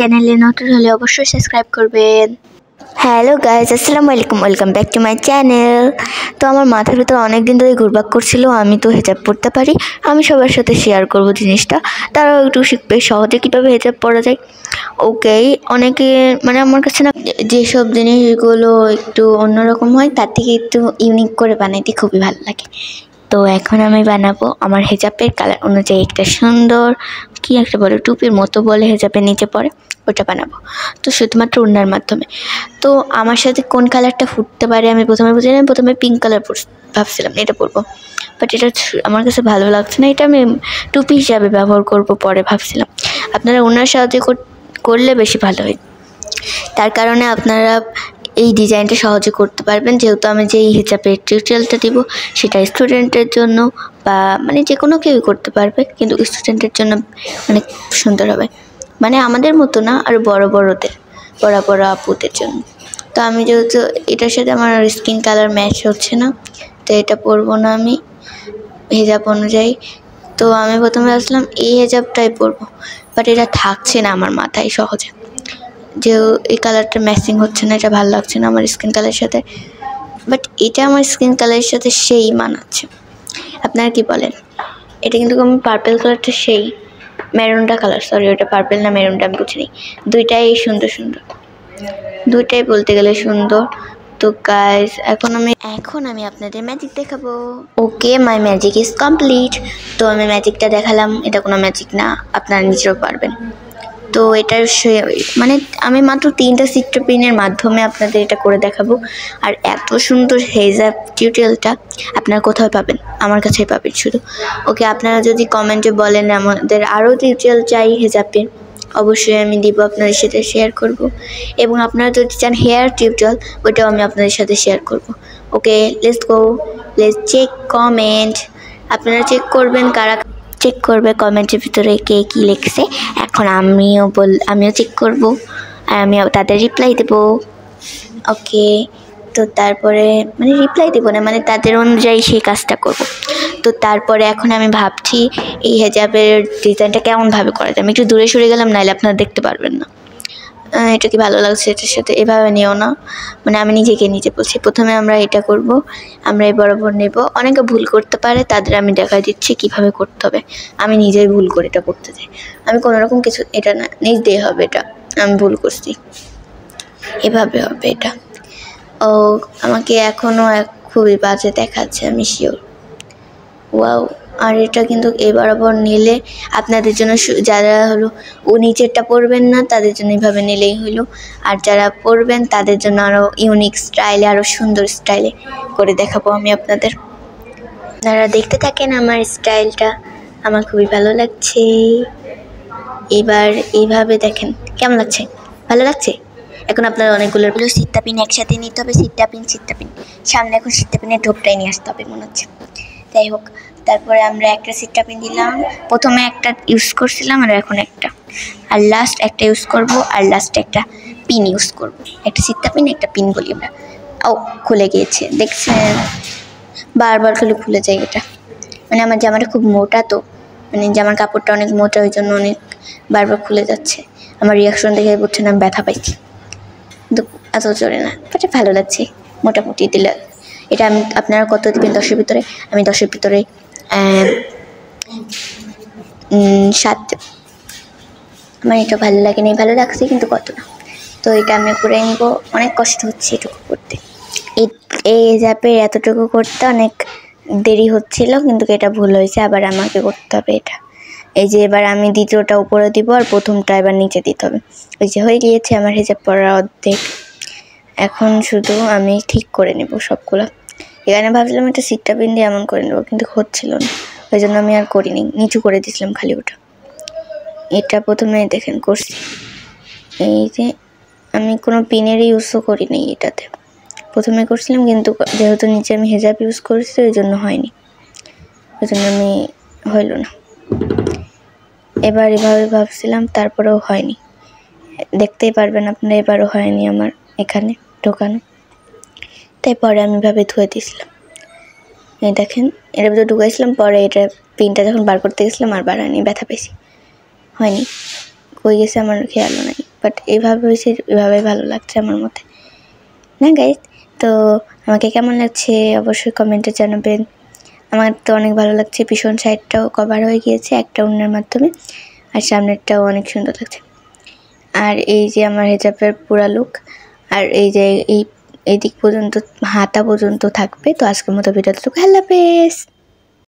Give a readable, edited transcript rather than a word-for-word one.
চ্যানেলে নতুন হলে অবশ্যই সাবস্ক্রাইব করবেন। হ্যালো গাইজ, আসসালামু আলাইকুম, welcome back to my channel. তো আমার মাথার ভিতরে অনেক দিন ধরে ঘুরপাক করছিল আমি তো হিজাব পরতে পারি, আমি সবার সাথে শেয়ার করব জিনিসটা, তারাও একটু শিখবে সহজে কীভাবে হিজাব পরা যায়। ওকে, অনেকে আমার কাছে না যেসব জিনিসগুলো একটু অন্যরকম হয় তার থেকে একটু ইউনিক করে বানাইতে খুবই ভালো লাগে। তো এখন আমি বানাবো আমার হিজাবের কালার অনুযায়ী একটা সুন্দর কি একটা বলে টুপির মতো বলে হিজাবের নিচে পড়ে, ওটা বানাবো। তো শুধুমাত্র ওড়নার মাধ্যমে। তো আমার সাথে কোন কালারটা ফুটতে পারে আমি প্রথমে বুঝিনি, প্রথমে পিঙ্ক কালার ভাবছিলাম এটা পরবো, বাট এটা আমার কাছে ভালো লাগছে না, এটা আমি টুপি হিসাবে ব্যবহার করব পরে ভাবছিলাম। আপনারা ওড়নার সাহায্যে করলে বেশি ভালো হয়, তার কারণে আপনারা এই ডিজাইনটা সহজে করতে পারবেন। যেহেতু আমি যেই হিজাবের টিউটোরিয়ালটা দিব সেটা স্টুডেন্টের জন্য বা যে কোনো কেউই করতে পারবে, কিন্তু স্টুডেন্টের জন্য অনেক সুন্দর হবে, আমাদের মতো না, আর বড়দের বড় আপুদের জন্য। তো আমি যেহেতু এটার সাথে আমার স্কিন কালার ম্যাচ হচ্ছে না, তো এটা পরবো না আমি হিজাব অনুযায়ী। তো আমি প্রথমে আসলাম এই হিজাবটাই পরবো, বাট এটা থাকছে না আমার মাথায় সহজে, যে এই কালারটা ম্যাচিং হচ্ছে না, এটা ভালো লাগছে না আমার স্কিন কালারের সাথে, বাট এটা আমার স্কিন কালারের সাথে সেই মানাচ্ছে। আপনারা কি বলেন? এটা কিন্তু আমি পার্পল কালারটা সেই মেরুনটা কালার, সরি ওটা পার্পল না মেরুনটা আমি বুঝিনি, দুইটাই সুন্দর, দুইটাই বলতে গেলে সুন্দর। তো গাইস এখন আমি আপনাদের ম্যাজিক দেখাবো। ওকে, মাই ম্যাজিক ইজ কমপ্লিট। তো আমি ম্যাজিকটা দেখালাম, এটা কোনো ম্যাজিক না, আপনারা নিজেরাও পারবেন। তো এটার আমি মাত্র 3টা সিট্টো পিনের মাধ্যমে আপনাদের এটা করে দেখাবো। আর এত সুন্দর হিজাব টিউটোরিয়ালটা আপনারা কোথাও পাবেন, আমার কাছেই পাবেন শুধু। ওকে, আপনারা যদি কমেন্টে বলেন আমাদের আরও টিউটোরিয়াল চাই হিজাবের, অবশ্যই আমি দিব, আপনাদের সাথে শেয়ার করব। এবং আপনারা যদি চান হেয়ার টিউটোরিয়াল, ওটাও আমি আপনাদের সাথে শেয়ার করব। Okay, let's go, let's check comment. আপনারা চেক করবেন, কারা চেক করবে কমেন্টের ভিতরে কে কী লিখছে। এখন আমিও চেক করব, আর আমিও তাদের রিপ্লাই দেব। ওকে, তো তারপরে রিপ্লাই দেবো না, তাদের অনুযায়ী সেই কাজটা করব। তো তারপরে এখন আমি ভাবছি এই হিজাবের ডিজাইনটা কেমনভাবে করা যায়। আমি একটু দূরে সরে গেলাম, নাহলে আপনারা দেখতে পারবেন না। এটা কি ভালো লাগছে, এটার সাথে এভাবে নিও না, আমি নিজে বলছি। প্রথমে আমরা এটা করব, আমরা এই বরাবর নেব। অনেকে ভুল করতে পারে, তাদের আমি দেখাই দিচ্ছি কিভাবে করতে হবে। আমি নিজেই ভুল করে এটা করতে চাই, আমি কোনোরকম কিছু এটা না, নিজ দিয়ে হবে, এটা আমি ভুল করছি, এভাবে হবে এটা। ও আমাকে এখনও খুবই বাজে দেখাচ্ছে, আমি শিওর। ওয়াও, আর এটা কিন্তু এই বরাবর নিলে আপনাদের জন্য, যারা ও নিচেরটা পরবেন না তাদের জন্য এইভাবে নিলেই হলো, আর যারা পরবেন তাদের জন্য আরও ইউনিক স্টাইলে, আরও সুন্দর স্টাইলে করে দেখাবো আমি আপনাদের। আপনারা দেখতে থাকেন আমার স্টাইলটা, আমার খুবই ভালো লাগছে। এবার এইভাবে দেখেন কেমন লাগছে, ভালো লাগছে? এখন আপনার অনেকগুলো সিট্টা পিন একসাথে নিতে হবে, সিট্টা পিন সামনে, এখন সিট্টা পিনের ঢোকটাই নিয়ে আসতে হবে মনে হচ্ছে। যাই হোক, তারপরে আমরা একটা সিট্টা পিন দিলাম, প্রথমে একটা ইউজ করছিলাম আর এখন একটা, আর লাস্ট একটা ইউজ করব, আর লাস্টে একটা পিন ইউজ করব। একটা সিট্টা পিন, একটা পিন বলি আমরা। ও খুলে গিয়েছে, দেখছেন? বারবার খুলে যায় এটা, আমার জামাটা খুব মোটা, তো জামার কাপড়টা অনেক মোটা, ওই জন্য অনেক বারবার খুলে যাচ্ছে। আমার রিয়াকশন দেখে বুঝছেন আমি ব্যথা পাইছি, কিন্তু এত জোরে না, বাট ভালো লাগছে মোটামুটি দিলে। এটা আপনারা কত দেবেন 10-এর ভিতরে? আমি 10-এর ভিতরে 7 দেব। আমার এটা ভালো লাগে না, ভালো লাগছে কিন্তু কত না। তো এটা আমি করে নিব, অনেক কষ্ট হচ্ছে এটুকু করতে, এই হিজাবের এতটুকু করতে অনেক দেরি হচ্ছিল, কিন্তু এটা ভুল হয়েছে, আবার আমাকে করতে হবে এটা। এই যে এবার আমি দ্বিতীয়টা উপরে দিব, আর প্রথমটা এবার নিচে দিতে হবে। ওই যে হয়ে গিয়েছে আমার হিজাব পরা অর্ধেক। এখন শুধু আমি ঠিক করে নেব সবগুলো। এখানে ভাবছিলাম একটা সিট্টা পিন দিয়ে এমন করে নেবো, কিন্তু হচ্ছিল না, ওই জন্য আমি আর করিনি, নিচু করে দিয়েছিলাম খালি ওটা। এটা প্রথমে দেখেন করছি, এই যে আমি কোনো পিনের ইউজও করিনি এটাতে, প্রথমে করছিলাম, কিন্তু যেহেতু নিচে আমি হিজাব ইউজ করেছি ওই জন্য হয়নি, ওই জন্য আমি হইল না। এবার এভাবে ভাবছিলাম, তারপরেও হয়নি, দেখতেই পারবেন আপনারা, এবারও হয়নি আমার এখানে ঢোকানো। তাই পরে আমি এভাবে ধুয়ে দিয়েছিলাম, এই দেখেন এটার ভিতরে ঢুকাইছিলাম, পরে এটা পিনটা যখন বার করতে গেছিলাম আর বার হয়নি, ব্যথা পেয়েছি, হয়নি, কই গেছে আমার খেয়ালও নাই। বাট এইভাবে হয়েছে, এভাবেই ভালো লাগছে আমার মতে না গাইস। তো আমাকে কেমন লাগছে অবশ্যই কমেন্টে জানাবেন। আমার তো অনেক ভালো লাগছে, পিছন সাইডটাও কভার হয়ে গিয়েছে একটা ওড়নার মাধ্যমে, আর সামনেরটাও অনেক সুন্দর লাগছে। আর এই যে আমার হিজাবের পুরা লুক, আর এই যে এই দিক পর্যন্ত হাতা পর্যন্ত থাকবে। তো আজকের মতো ভিডিওটা, আল্লাহ হাফেজ।